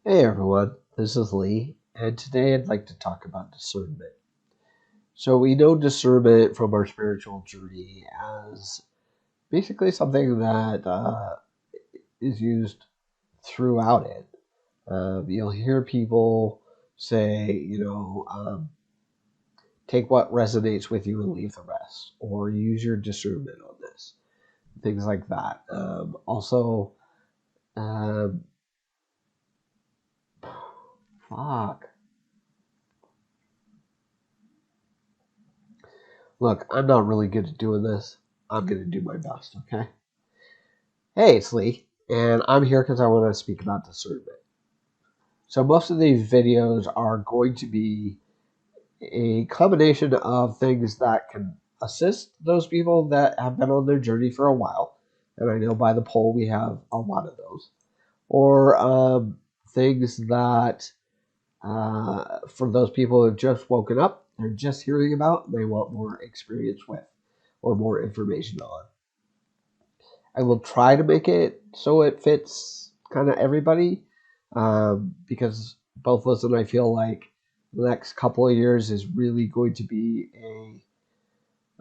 Hey everyone, this is Lee, and today I'd like to talk about discernment. So, we know discernment from our spiritual journey as basically something that is used throughout it. You'll hear people say, take what resonates with you and leave the rest, or use your discernment on this, things like that. Also, um, fuck. Look, I'm not really good at doing this. I'm going to do my best, okay? Hey, it's Lee, and I'm here because I want to speak about discernment. So, most of these videos are going to be a combination of things that can assist those people that have been on their journey for a while, and I know by the poll we have a lot of those, or things that for those people who have just woken up, they're just hearing about, and they want more experience with, or more information on. I will try to make it so it fits kind of everybody, because both Liz and I feel like the next couple of years is really going to be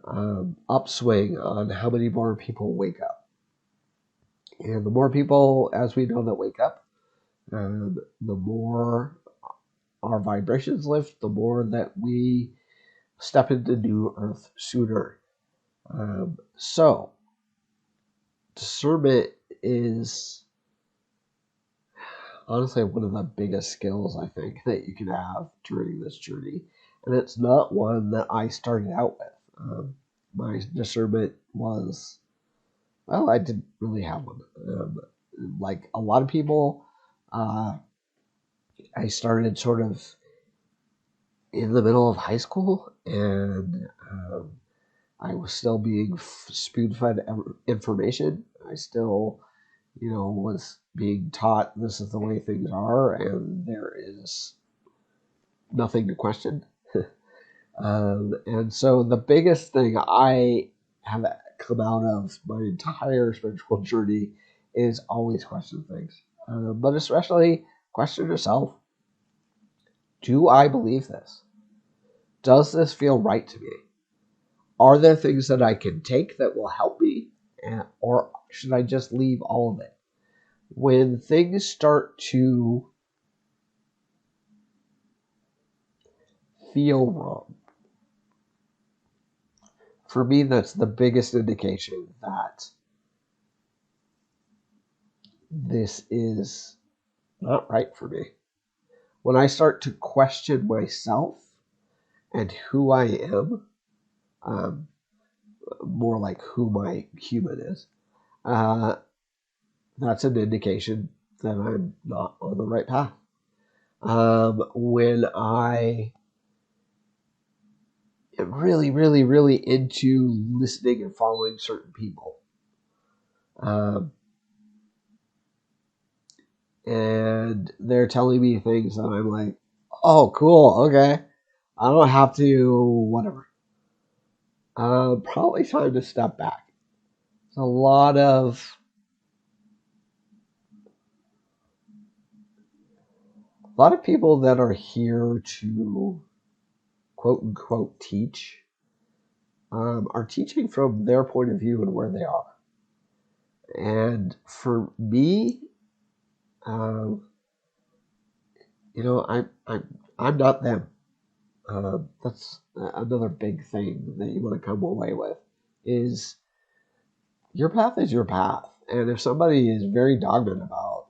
a upswing on how many more people wake up. And the more people, as we know, that wake up, the more our vibrations lift, the more that we step into new earth sooner. So, discernment is honestly one of the biggest skills I think that you can have during this journey. And it's not one that I started out with. My discernment was, well, I didn't really have one. Like a lot of people, uh, I started sort of in the middle of high school, and I was still being spoon fed information. I still was being taught this is the way things are, and there is nothing to question. And so the biggest thing I have come out of my entire spiritual journey is always question things, but especially question yourself: do I believe this? Does this feel right to me? Are there things that I can take that will help me, or should I just leave all of it? When things start to feel wrong, for me, that's the biggest indication that this is not right for me. When I start to question myself and who I am, um, more like who my human is, uh, that's an indication that I'm not on the right path. When I am really, really, really into listening and following certain people, um, and they're telling me things that I'm like, oh, cool, okay, I don't have to, whatever. Probably time to step back. There's a lot of people that are here to quote unquote teach, are teaching from their point of view and where they are. And for me, um, I'm not them. That's another big thing that you want to come away with is your path is your path. And if somebody is very dogmatic about,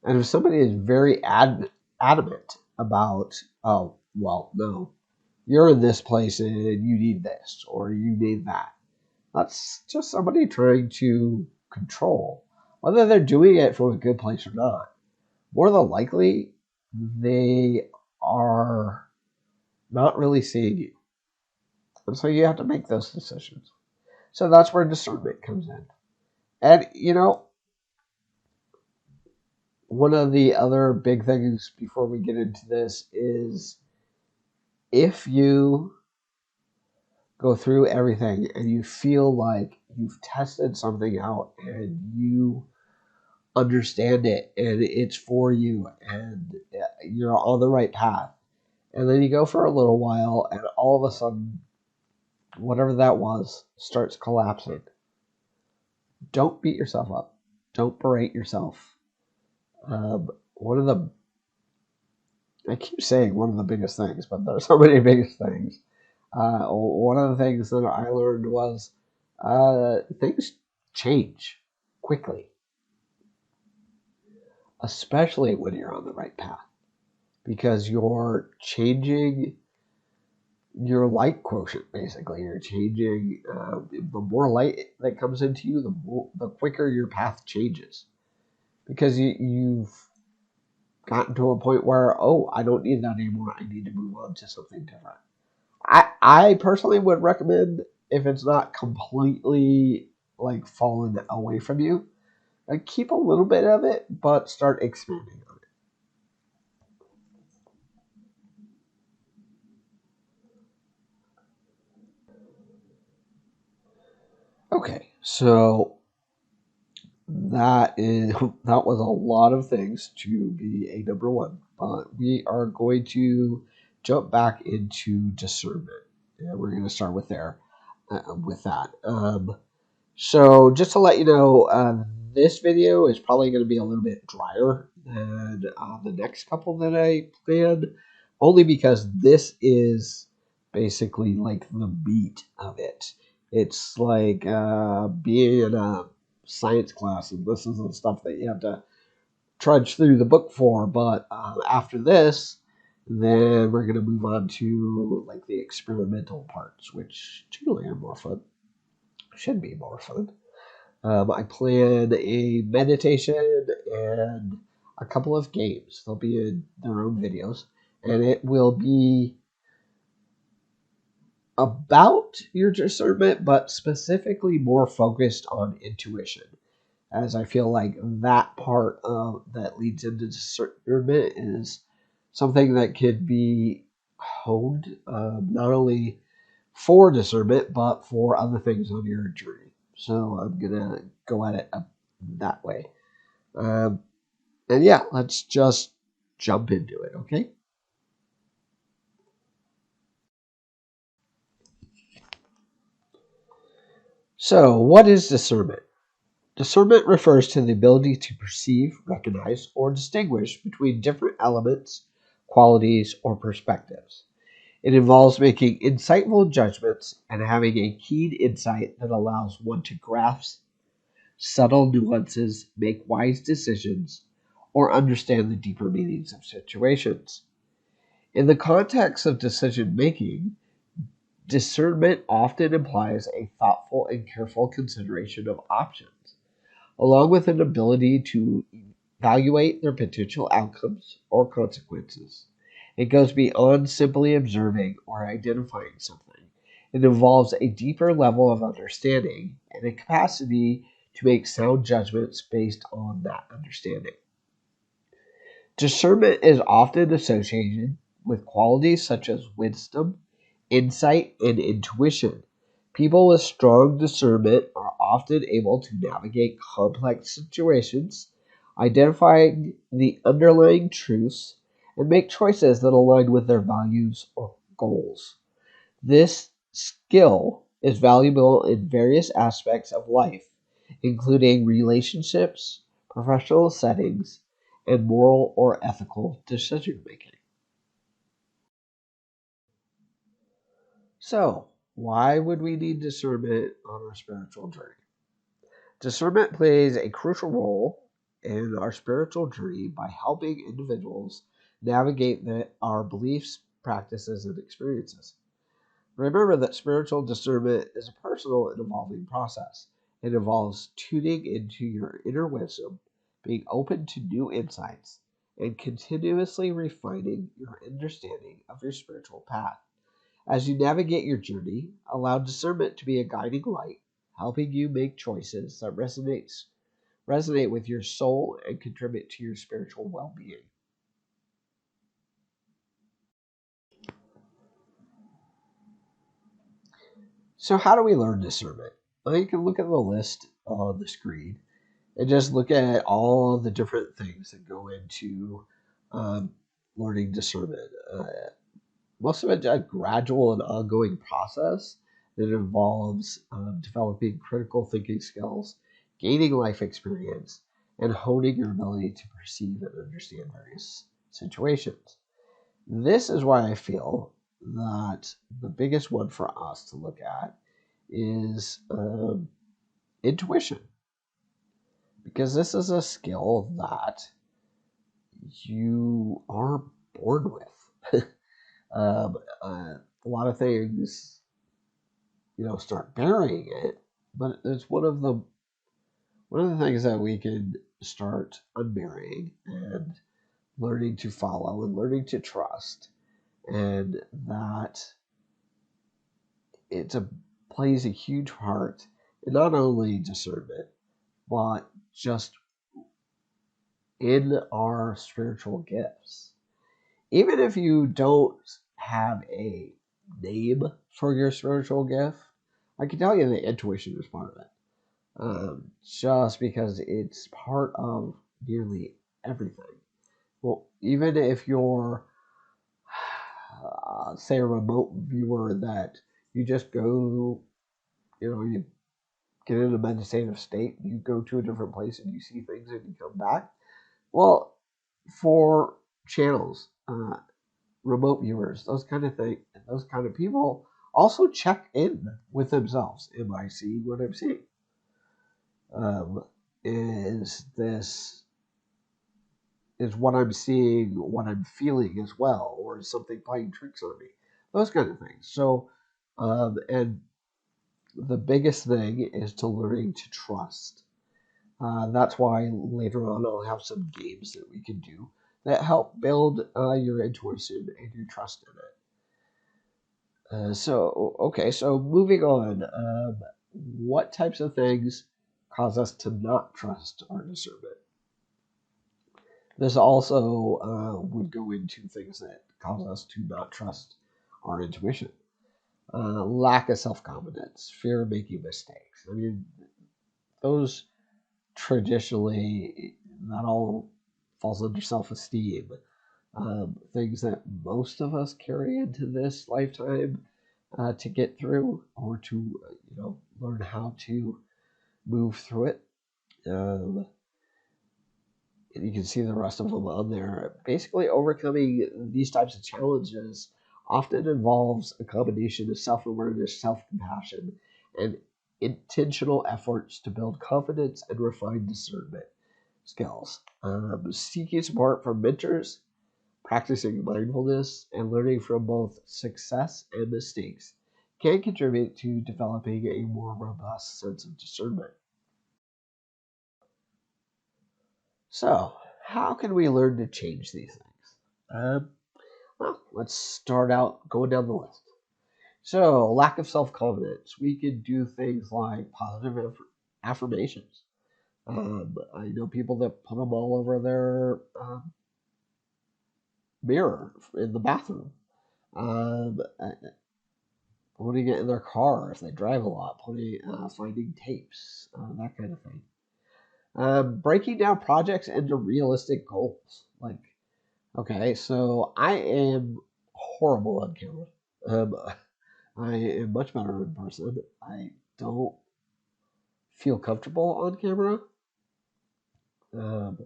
and if somebody is very adamant about, oh, well, no, you're in this place and you need this or you need that, that's just somebody trying to control. Whether they're doing it from a good place or not, more than likely, they are not really seeing you. And so you have to make those decisions. So that's where discernment comes in. And, one of the other big things before we get into this is if you go through everything and you feel like you've tested something out and you understand it and it's for you and you're on the right path. And then you go for a little while and all of a sudden, whatever that was starts collapsing. Don't beat yourself up. Don't berate yourself. One of the, I keep saying one of the biggest things, but there's so many biggest things. One of the things that I learned was things change quickly, especially when you're on the right path, because you're changing your light quotient. Basically, you're changing. The more light that comes into you, the quicker your path changes, because you've gotten to a point where, oh, I don't need that anymore. I need to move on to something different. I personally would recommend, if it's not completely like fallen away from you, like keep a little bit of it, but start expanding on it. Okay, so that was a lot of things to be a number one, but we are going to jump back into discernment, and we're going to start with that. So just to let you know, this video is probably going to be a little bit drier than the next couple that I planned, only because this is basically like the meat of it. It's like being in a science class, and this is the stuff that you have to trudge through the book for. But after this, then we're going to move on to like the experimental parts, which generally are more fun. Should be more fun. I plan a meditation and a couple of games. They'll be in their own videos, and it will be about your discernment, but specifically more focused on intuition, as I feel like that part of that leads into discernment is something that could be honed, not only for discernment, but for other things on your journey. So I'm gonna go at it that way. Um, and yeah, let's just jump into it, okay? So, what is discernment? Discernment refers to the ability to perceive, recognize, or distinguish between different elements, qualities, or perspectives. It involves making insightful judgments and having a keen insight that allows one to grasp subtle nuances, make wise decisions, or understand the deeper meanings of situations. In the context of decision making, discernment often implies a thoughtful and careful consideration of options, along with an ability to evaluate their potential outcomes or consequences. It goes beyond simply observing or identifying something. It involves a deeper level of understanding and a capacity to make sound judgments based on that understanding. Discernment is often associated with qualities such as wisdom, insight, and intuition. People with strong discernment are often able to navigate complex situations, identifying the underlying truths, and make choices that align with their values or goals. This skill is valuable in various aspects of life, including relationships, professional settings, and moral or ethical decision making. So, why would we need discernment on our spiritual journey? Discernment plays a crucial role in our spiritual journey by helping individuals navigate our beliefs, practices, and experiences. Remember that spiritual discernment is a personal and evolving process. It involves tuning into your inner wisdom, being open to new insights, and continuously refining your understanding of your spiritual path. As you navigate your journey, allow discernment to be a guiding light, helping you make choices that resonate with your soul and contribute to your spiritual well-being. So how do we learn discernment? Well, you can look at the list on the screen and just look at all the different things that go into um, learning discernment. Most of it's a gradual and ongoing process that involves developing critical thinking skills, gaining life experience, and honing your ability to perceive and understand various situations. This is why I feel that the biggest one for us to look at is intuition, because this is a skill that you are born with. A lot of things, start burying it, but it's one of the things that we can start unburying and learning to follow and learning to trust, and that it plays a huge part in not only discernment, but just in our spiritual gifts. Even if you don't have a name for your spiritual gift, I can tell you that intuition is part of it. Just because it's part of nearly everything. Well, even if you're, say, a remote viewer that you just go, you get in a meditative state, you go to a different place and you see things and you come back. Well, for channels, remote viewers, those kind of things, those kind of people also check in with themselves. Am I seeing what I'm seeing? Is what I'm seeing what I'm feeling as well, or is something playing tricks on me? Those kind of things. So, and the biggest thing is to learning to trust. That's why later on I'll have some games that we can do that help build your intuition and your trust in it. So moving on. What types of things cause us to not trust our discernment? This also would go into things that cause us to not trust our intuition. Lack of self-confidence, fear of making mistakes. I mean, those traditionally, that all falls under self-esteem. Things that most of us carry into this lifetime to get through, or to learn how to move through it. And you can see the rest of them on there. Basically, overcoming these types of challenges often involves a combination of self-awareness, self-compassion, and intentional efforts to build confidence and refine discernment skills. Seeking support from mentors, practicing mindfulness, and learning from both success and mistakes can contribute to developing a more robust sense of discernment. So, how can we learn to change these things? Well, let's start out going down the list. So, lack of self-confidence. We could do things like positive affirmations. I know people that put them all over their mirror in the bathroom. Um, uh, Putting it in their car if they drive a lot. Finding tapes, that kind of thing. Breaking down projects into realistic goals. Like, okay, so I am horrible on camera. Um, I am much better in person. I don't feel comfortable on camera. Um,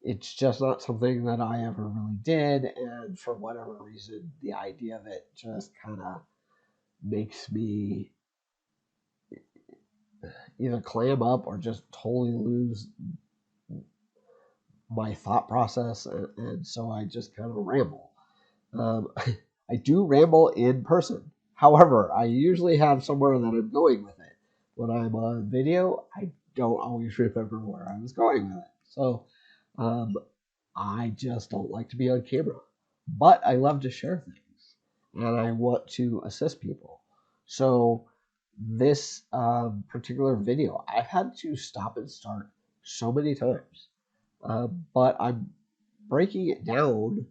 it's just not something that I ever really did, and for whatever reason, the idea of it just kind of makes me either clam up or just totally lose my thought process, and so I just kind of ramble. Um, I do ramble in person. However, I usually have somewhere that I'm going with it. When I'm on video, I don't always remember where I was going with it. So um, I just don't like to be on camera. But I love to share things, and I want to assist people. So this particular video, I've had to stop and start so many times. But I'm breaking it down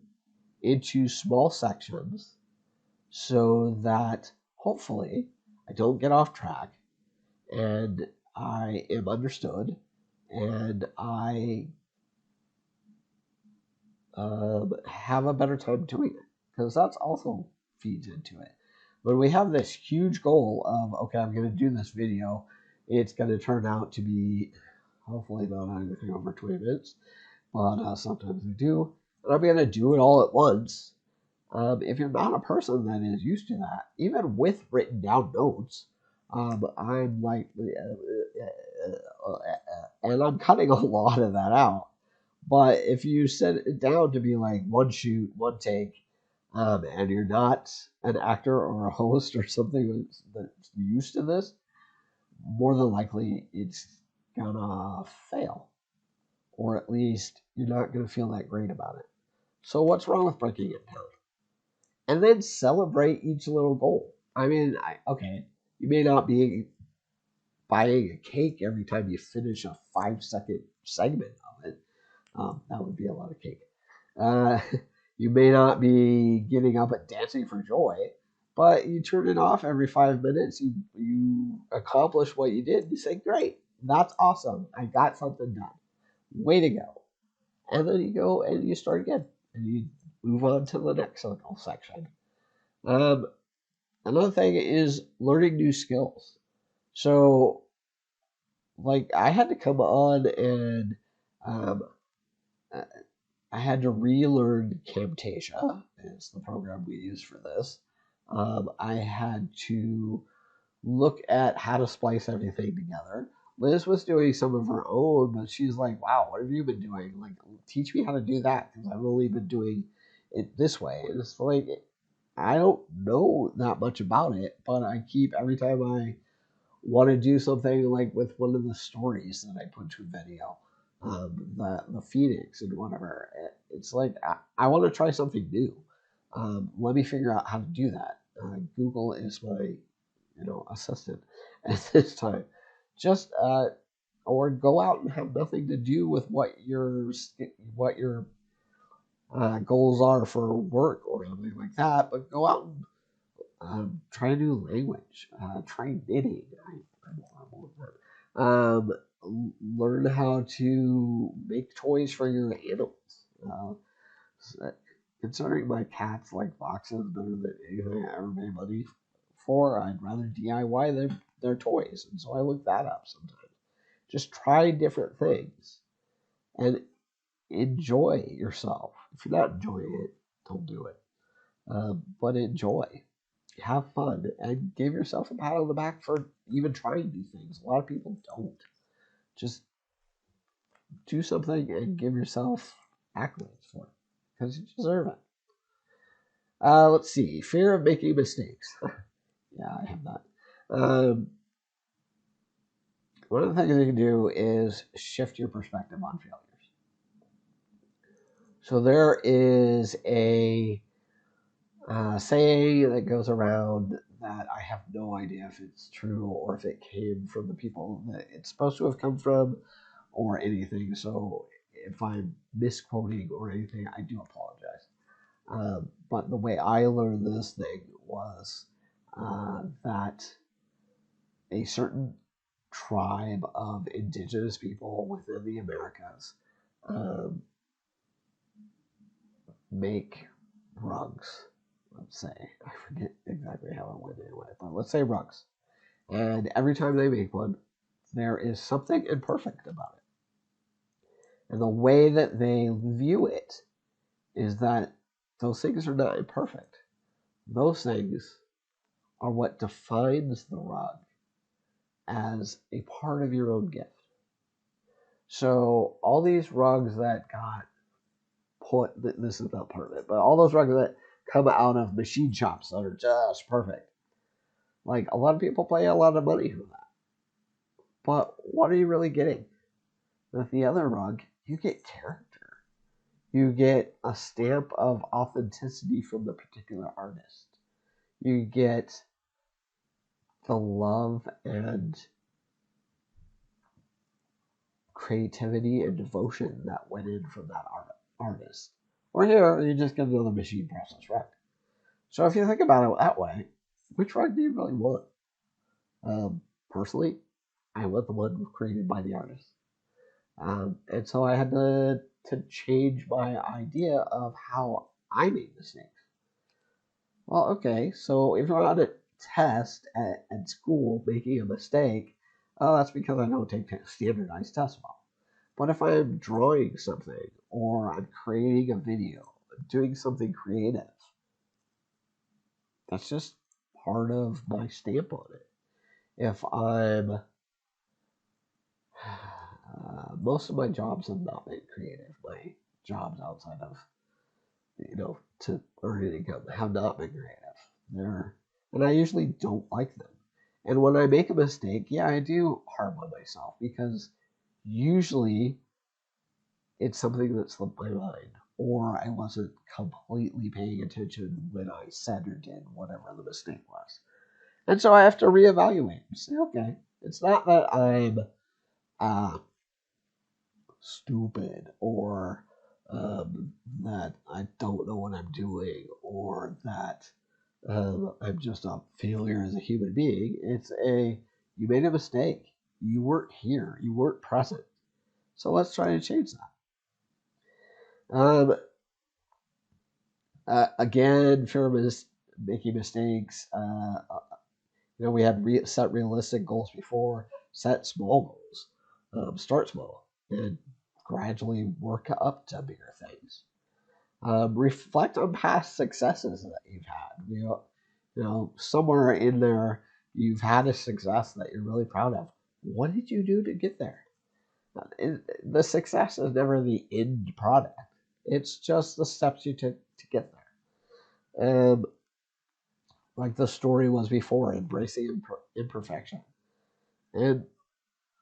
into small sections so that hopefully I don't get off track, and I am understood, and I have a better time doing it, because that's also feeds into it. When we have this huge goal of, okay, I'm going to do this video, it's going to turn out to be hopefully not anything over 20 minutes, but sometimes we do, and I'm going to do it all at once. If you're not a person that is used to that, even with written down notes, I'm like, and I'm cutting a lot of that out. But if you set it down to be like one shoot, one take, and you're not an actor or a host or something that's used to this, more than likely it's gonna fail. Or at least you're not gonna feel that great about it. So what's wrong with breaking it down? And then celebrate each little goal. I mean, okay, you may not be buying a cake every time you finish a 5-second segment of it. That would be a lot of cake. Uh, you may not be getting up and dancing for joy, but you turn it off every 5 minutes. You accomplish what you did. You say, "Great, that's awesome. I got something done. Way to go!" And then you go and you start again, and you move on to the next little section. Another thing is learning new skills. So, like, I had to come on and um, I had to relearn Camtasia. It's the program we use for this. I had to look at how to splice everything together. Liz was doing some of her own, but she's like, "Wow, what have you been doing? Like, teach me how to do that, because I've only been doing it this way." And it's like, I don't know that much about it, but I keep, every time I want to do something, like with one of the stories that I put to video, the Phoenix and whatever, it's like, I want to try something new. Let me figure out how to do that. Google is my, assistant at this time. Just or go out and have nothing to do with what your goals are for work or something like that, but go out and try a new language, try knitting. I'm horrible with that. Learn how to make toys for your animals. Considering my cats like boxes better than anything I ever made money for, I'd rather DIY their toys, and so I look that up sometimes. Just try different things and enjoy yourself. If you're not enjoying it, don't do it. But enjoy, have fun, and give yourself a pat on the back for even trying new things. A lot of people don't. Just do something and give yourself accolades for it, because you deserve it. Let's see. Fear of making mistakes. Yeah, I have that. One of the things you can do is shift your perspective on failures. So there is a saying that goes around that I have no idea if it's true or if it came from the people that it's supposed to have come from or anything. So if I'm misquoting or anything, I do apologize. But the way I learned this thing was that a certain tribe of indigenous people within the Americas make rugs. Let's say, I forget exactly how it went anyway, but let's say rugs. And every time they make one, there is something imperfect about it. And the way that they view it is that those things are not imperfect. Those things are what defines the rug as a part of your own gift. So all these rugs that got put, this is not part of it, but all those rugs that come out of machine shops that are just perfect, like, a lot of people pay a lot of money for that. But what are you really getting? With the other rug, you get character. You get a stamp of authenticity from the particular artist. You get the love and creativity and devotion that went in from that artist. Or here, you just get another machine process rug. So if you think about it that way, which rug do you really want? Personally, I was the one created by the artist. And so I had to change my idea of how I made mistakes. Well, okay, so if you're on a test at school making a mistake, oh, that's because I don't take standardized tests well. But if I'm drawing something, or I'm creating a video, doing something creative, that's just part of my stamp on it. If I'm most of my jobs have not been creative. My jobs outside of to earn an income have not been creative. And I usually don't like them. And when I make a mistake, yeah, I do harm on myself because usually it's something that slipped my mind, or I wasn't completely paying attention when I said or did whatever the mistake was. And so I have to reevaluate and say, okay, it's not that I'm stupid, or that I don't know what I'm doing, or that I'm just a failure as a human being. You made a mistake. You weren't here. You weren't present. So let's try to change that. Again, fear of making mistakes. We had set realistic goals before. Set small goals. Start small and gradually work up to bigger things. Reflect on past successes that you've had. Somewhere in there, you've had a success that you're really proud of. What did you do to get there? The success is never the end product. It's just the steps you took to get there. Like the story was before, embracing imperfection. And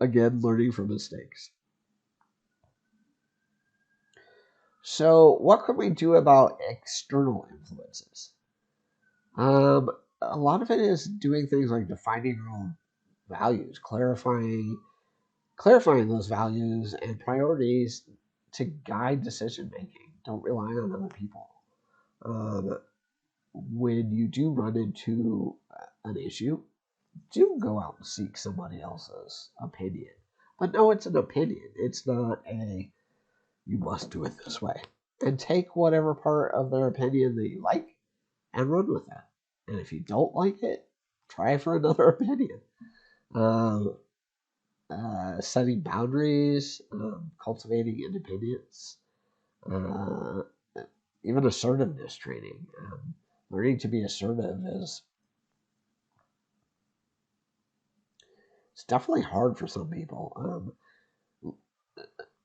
again, learning from mistakes. So, what could we do about external influences? A lot of it is doing things like defining your own values, clarifying those values and priorities to guide decision making. Don't rely on other people. When you do run into an issue, do go out and seek somebody else's opinion. But no, it's an opinion. It's not you must do it this way. And take whatever part of their opinion that you like and run with that. And if you don't like it, try for another opinion. Setting boundaries, cultivating independence, even assertiveness training. Learning to be assertive it's definitely hard for some people.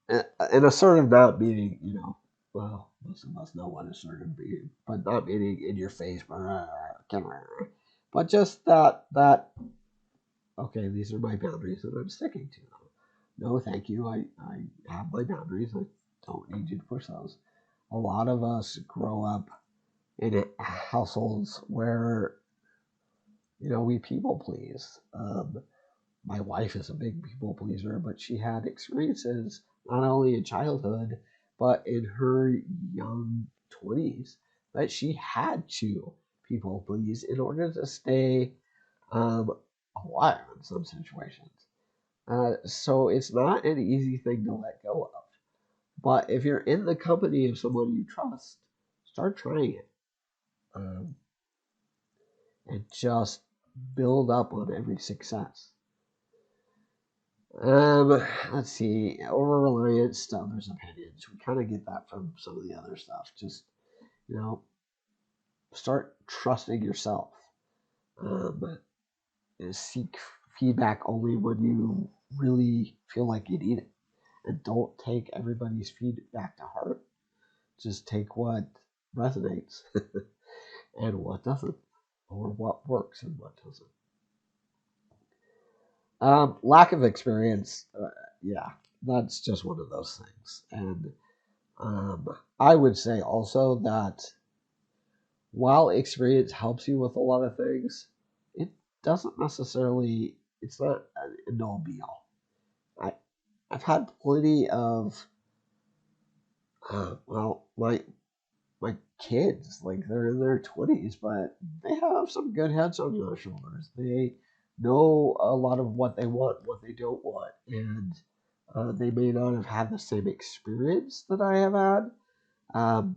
And assertive not meaning, well, most of us know what assertive means, but not meaning in your face, but just that okay, these are my boundaries and I'm sticking to them. No, thank you. I have my boundaries. I don't need you to push those. A lot of us grow up in households where, we people please. My wife is a big people pleaser, but she had experiences not only in childhood, but in her young 20s that she had to people please in order to stay alive in some situations. So it's not an easy thing to let go of. But if you're in the company of someone you trust, start trying it. And just build up on every success. Let's see. Over reliance to others' opinions. We kind of get that from some of the other stuff. Just, start trusting yourself. Seek feedback only when you really feel like you need it. And don't take everybody's feedback to heart. Just take what resonates and what doesn't, or what works and what doesn't. Lack of experience, yeah, that's just one of those things. And I would say also that while experience helps you with a lot of things, it doesn't necessarily, it's not a no be all. I've had plenty of, my kids, like they're in their 20s, but they have some good heads on their shoulders. They know a lot of what they want, what they don't want, and they may not have had the same experience that I have had,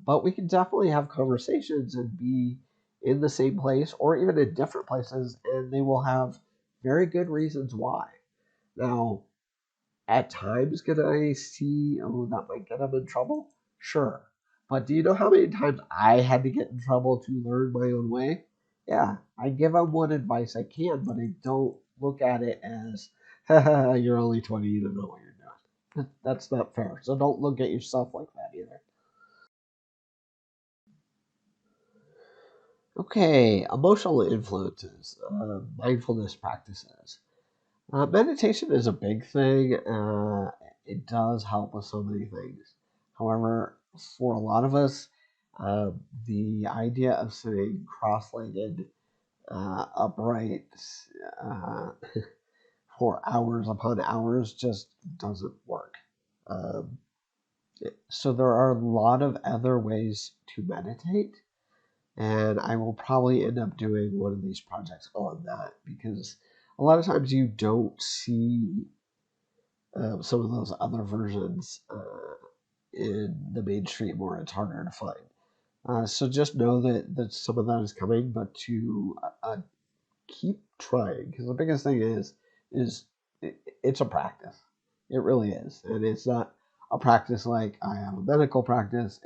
but we can definitely have conversations and be in the same place or even in different places, and they will have very good reasons why. Now, at times, can I see, oh, that might get them in trouble? Sure. But do you know how many times I had to get in trouble to learn my own way? Yeah, I give them what advice I can, but I don't look at it as, you're only 20, you don't know what you're doing. That's not fair. So don't look at yourself like that either. Okay, emotional influences, mindfulness practices. Meditation is a big thing. It does help with so many things. However, for a lot of us, the idea of sitting cross-legged, upright, uh, for hours upon hours just doesn't work. Um, so there are a lot of other ways to meditate, and I will probably end up doing one of these projects on that because a lot of times you don't see some of those other versions in the mainstream where it's harder to find. So just know that some of that is coming, but to keep trying because the biggest thing is it's a practice. It really is, and it's not a practice like I have a medical practice.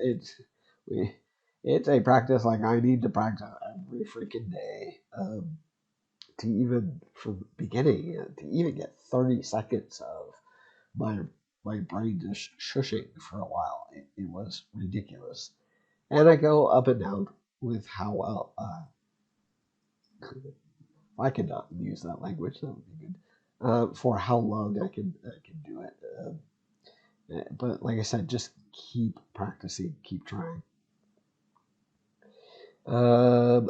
We, it's a practice like I need to practice every freaking day to even from the beginning to even get 30 seconds of my my brain just shushing for a while. It was ridiculous, and I go up and down with how well. I could not use that language. That would be good. For how long I can do it. But like I said, just keep practicing, keep trying. Um,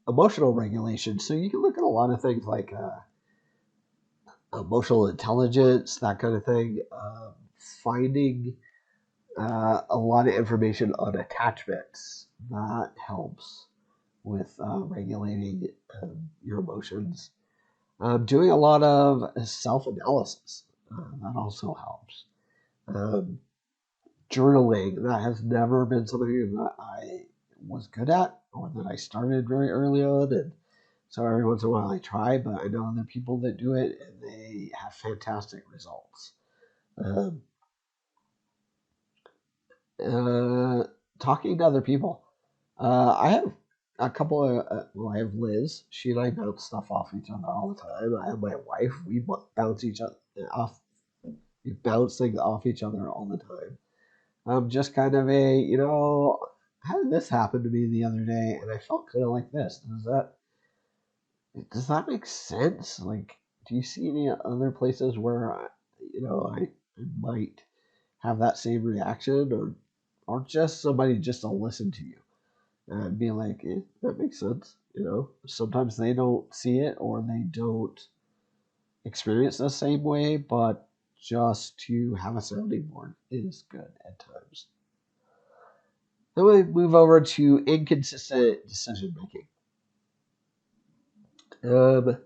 Emotional regulation. So you can look at a lot of things like emotional intelligence, that kind of thing. Finding a lot of information on attachments that helps with regulating your emotions. Doing a lot of self-analysis that also helps. Um, Journaling, that has never been something that I was good at or that I started very early on, and so every once in a while I try, but I know other people that do it and they have fantastic results. Um, uh, Talking to other people. I have a couple of, well, I have Liz. She and I bounce stuff off each other all the time. I have my wife. We bounce each other off. We bounce things off each other all the time. Just kind of how did this happen to me the other day? And I felt kind of like this. Does that make sense? Like, do you see any other places where I might have that same reaction, or just somebody just to listen to you and be like, that makes sense. Sometimes they don't see it or they don't experience the same way, but just to have a sounding board is good at times. Then we move over to inconsistent decision making. Um,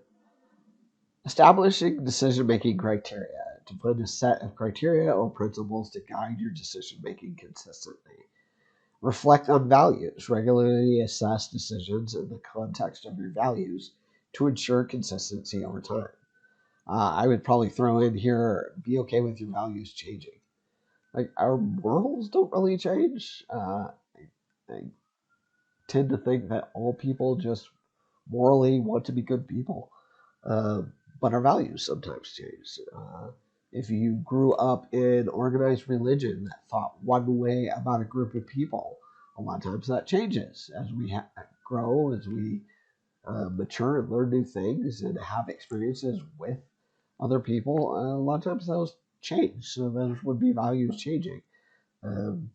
Establishing decision making criteria. To find a set of criteria or principles to guide your decision making consistently. Reflect on values. Regularly assess decisions in the context of your values to ensure consistency over time. I would probably throw in here, be okay with your values changing. Like, our morals don't really change. I tend to think that all people just morally want to be good people, uh, but our values sometimes change. If you grew up in organized religion that thought one way about a group of people, a lot of times that changes as we grow, as we mature and learn new things and have experiences with other people. A lot of times those change, so those would be values changing. Um,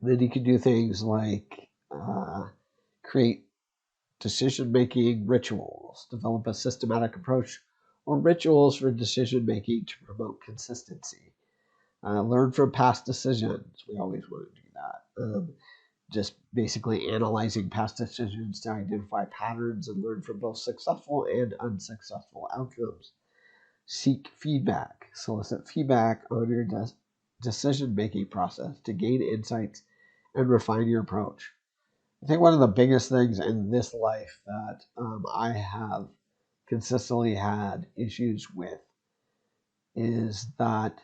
then you can do things like create decision making rituals, develop a systematic approach or rituals for decision making to promote consistency. Learn from past decisions. We always want to do that. just basically analyzing past decisions to identify patterns and learn from both successful and unsuccessful outcomes. Seek feedback. Solicit feedback on your decision-making process to gain insights and refine your approach. I think one of the biggest things in this life that I have consistently had issues with is that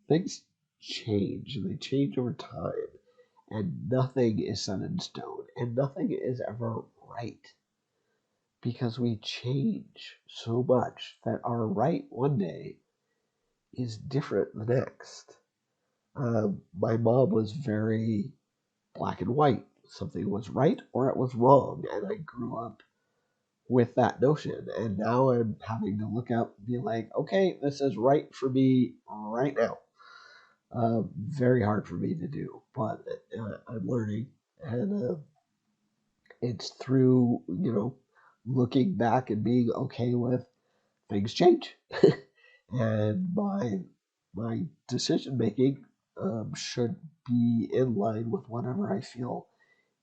things change, and they change over time, and nothing is set in stone, and nothing is ever right, because we change so much that our right one day is different the next. My mom was very black and white. Something was right or it was wrong, and I grew up with that notion, and now I'm having to look up and be like, okay, this is right for me right now. Very hard for me to do, but I'm learning, and it's through looking back and being okay with things change, and my decision making should be in line with whatever I feel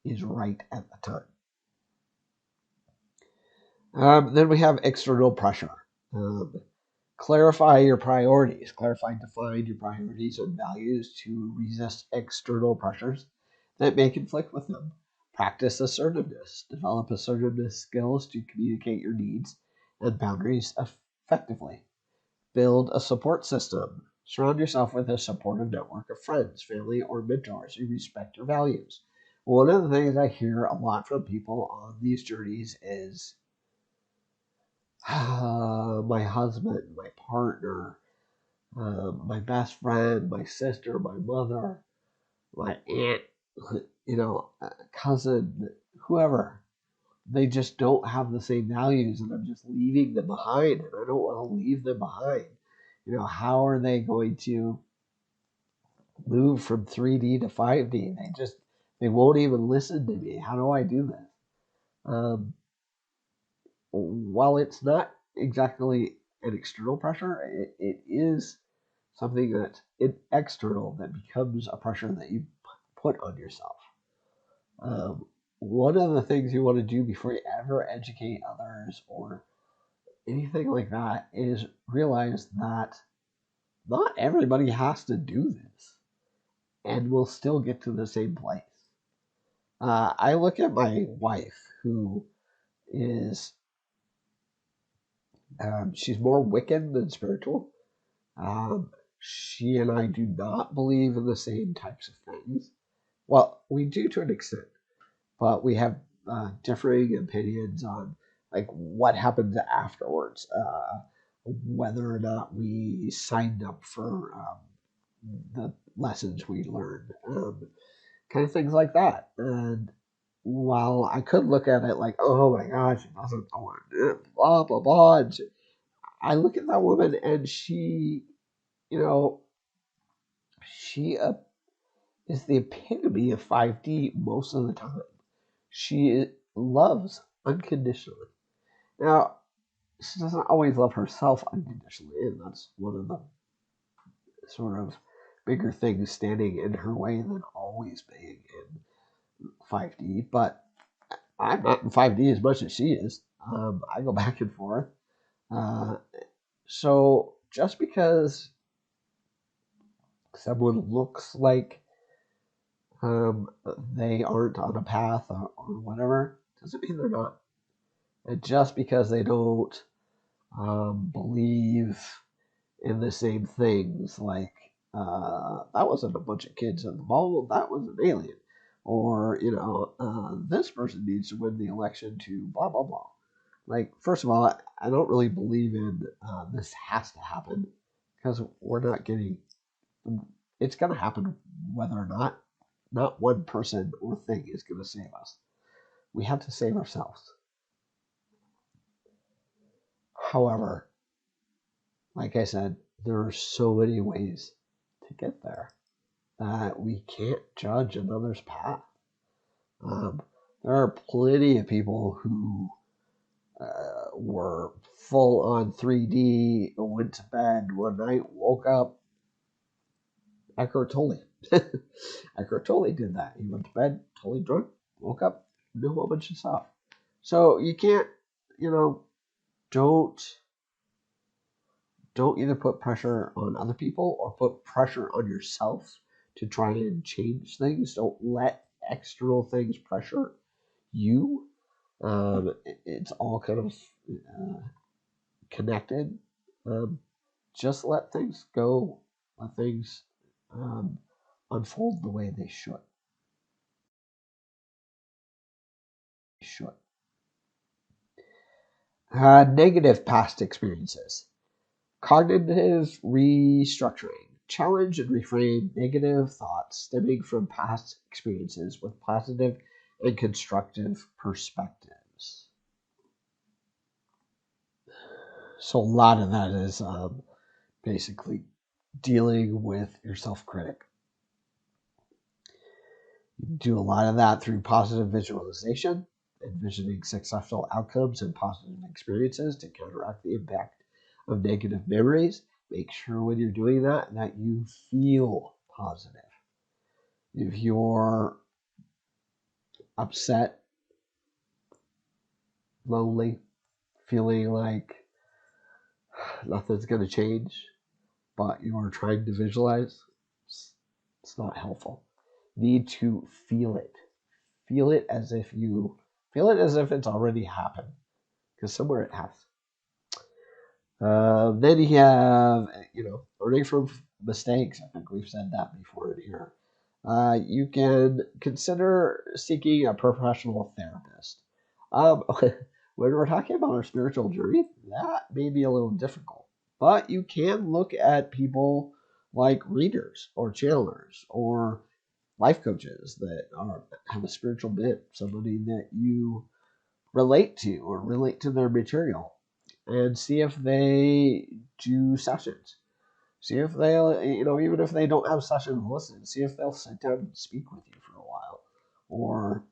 is right at the time. Then we have external pressure. Clarify your priorities. Clarify and define your priorities and values to resist external pressures that may conflict with them. Practice assertiveness. Develop assertiveness skills to communicate your needs and boundaries effectively. Build a support system. Surround yourself with a supportive network of friends, family, or mentors who respect your values. One of the things I hear a lot from people on these journeys is my husband, my partner, my best friend, my sister, my mother, my aunt, cousin, whoever. They just don't have the same values, and I'm just leaving them behind, and I don't want to leave them behind. How are they going to move from 3D to 5D? They won't even listen to me. How do I do this? While it's not exactly an external pressure, it is something that's external that becomes a pressure that you put on yourself. One of the things you want to do before you ever educate others or anything like that is realize that not everybody has to do this, and we'll still get to the same place. I look at my wife, who is she's more Wiccan than spiritual. She and I do not believe in the same types of things. Well, we do to an extent, but we have differing opinions on like what happens afterwards, whether or not we signed up for the lessons we learned, kind of things like that. And while I could look at it like, oh my gosh, she doesn't know what to do, blah blah blah, and I look at that woman and she, she is the epitome of 5D most of the time. She loves unconditionally. Now, she doesn't always love herself unconditionally, and that's one of the sort of bigger things standing in her way than always being in 5D. But I'm not in 5D as much as she is. I go back and forth. So just because someone looks like they aren't on a path or whatever doesn't mean they're not. And just because they don't believe in the same things, like that wasn't a bunch of kids in the ball, that was an alien, or this person needs to win the election to blah blah blah. Like, first of all, I don't really believe in this has to happen, because we're not getting. It's going to happen whether or not. Not one person or thing is going to save us. We have to save ourselves. However, like I said, there are so many ways to get there that we can't judge another's path. There are plenty of people who were full on 3D, went to bed one night, woke up Eckhart Tolle. Eckhart Tolle did that. He went to bed totally drunk, woke up, knew a whole bunch of stuff. So you can't, don't either put pressure on other people or put pressure on yourself to try and change things. Don't let external things pressure you. It's all kind of connected. Just let things go. Let things unfold the way they should. Negative past experiences. Cognitive restructuring. Challenge and reframe negative thoughts stemming from past experiences with positive and constructive perspectives. So a lot of that is basically dealing with your self-critic. You do a lot of that through positive visualization, envisioning successful outcomes and positive experiences to counteract the impact of negative memories. Make sure when you're doing that you feel positive. If you're upset, lonely, feeling like nothing's going to change, but you are trying to visualize, it's not helpful. You need to feel it. Feel it as if it's already happened, because somewhere it has. Then you have, learning from mistakes. I think we've said that before in here. You can consider seeking a professional therapist. When we're talking about our spiritual journey, that may be a little difficult. But you can look at people like readers or channelers or life coaches that have a spiritual bent, somebody that you relate to or relate to their material, and see if they do sessions. See if they'll, even if they don't have sessions listed, see if they'll sit down and speak with you for a while. Or,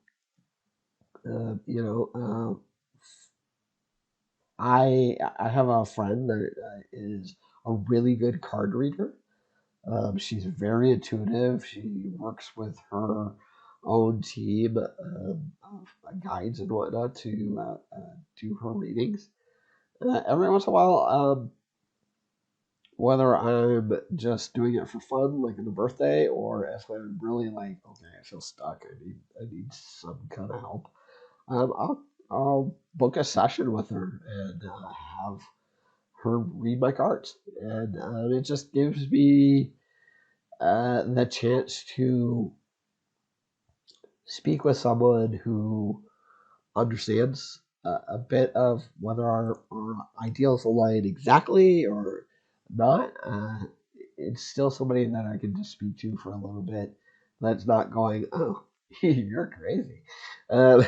I have a friend that is a really good card reader. She's very intuitive. She works with her own team of guides and whatnot to do her readings. Every once in a while, whether I'm just doing it for fun, like in a birthday, or if I'm really like, okay, I feel stuck, I need some kind of help, I'll book a session with her and have her read my cards, and it just gives me the chance to speak with someone who understands a bit of whether our ideals align exactly or not. It's still somebody that I can just speak to for a little bit. That's not going, oh, you're crazy. I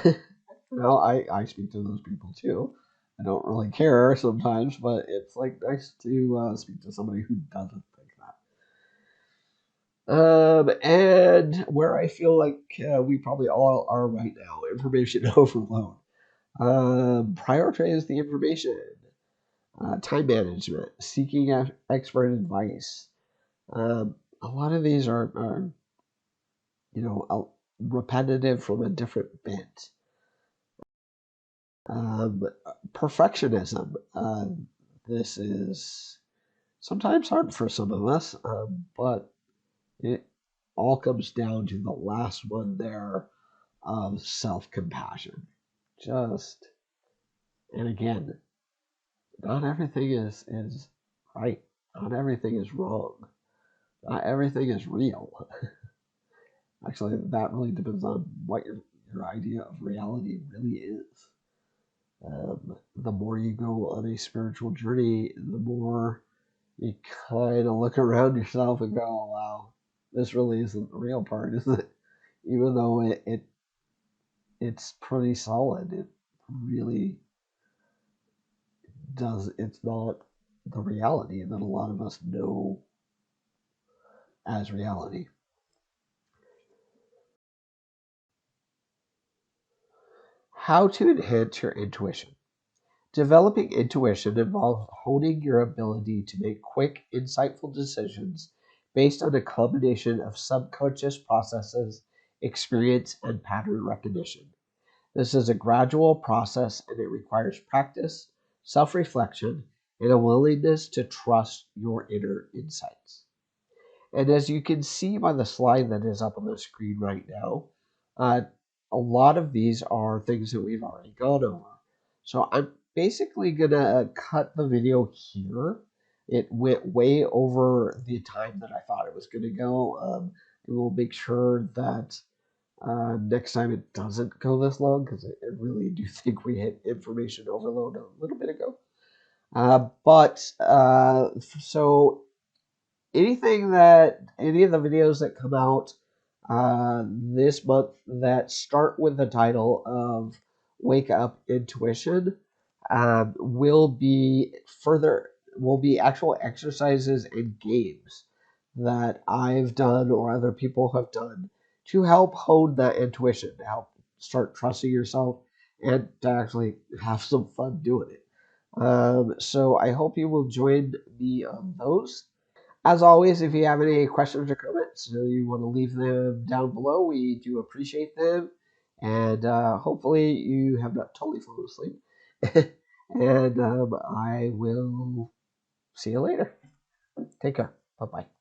speak to those people too. I don't really care sometimes, but it's like nice to speak to somebody who doesn't think that. And where I feel like we probably all are right now, information overload. Prioritize the information. Time management, seeking expert advice. A lot of these are repetitive from a different bent. Perfectionism. This is sometimes hard for some of us, but it all comes down to the last one there of self-compassion. And again, not everything is right. Not everything is wrong. Not everything is real. Actually, that really depends on what your idea of reality really is. The more you go on a spiritual journey, the more you kind of look around yourself and go, oh, wow, this really isn't the real part, is it? Even though it's pretty solid, it really does. It's not the reality that a lot of us know as reality. How to enhance your intuition. Developing intuition involves honing your ability to make quick, insightful decisions based on a combination of subconscious processes, experience, and pattern recognition. This is a gradual process and it requires practice, self reflection, and a willingness to trust your inner insights. And as you can see by the slide that is up on the screen right now, uh, a lot of these are things that we've already gone over. So I'm basically going to cut the video here. It went way over the time that I thought it was going to go. And we'll make sure that next time it doesn't go this long, because I really do think we hit information overload a little bit ago. So any of the videos that come out this month that start with the title of Wake Up Intuition will be actual exercises and games that I've done or other people have done to help hone that intuition, to help start trusting yourself and to actually have some fun doing it. So I hope you will join me on those. As always, if you have any questions or comments, you want to leave them down below, we do appreciate them. And hopefully you have not totally fallen asleep. And I will see you later. Take care. Bye-bye.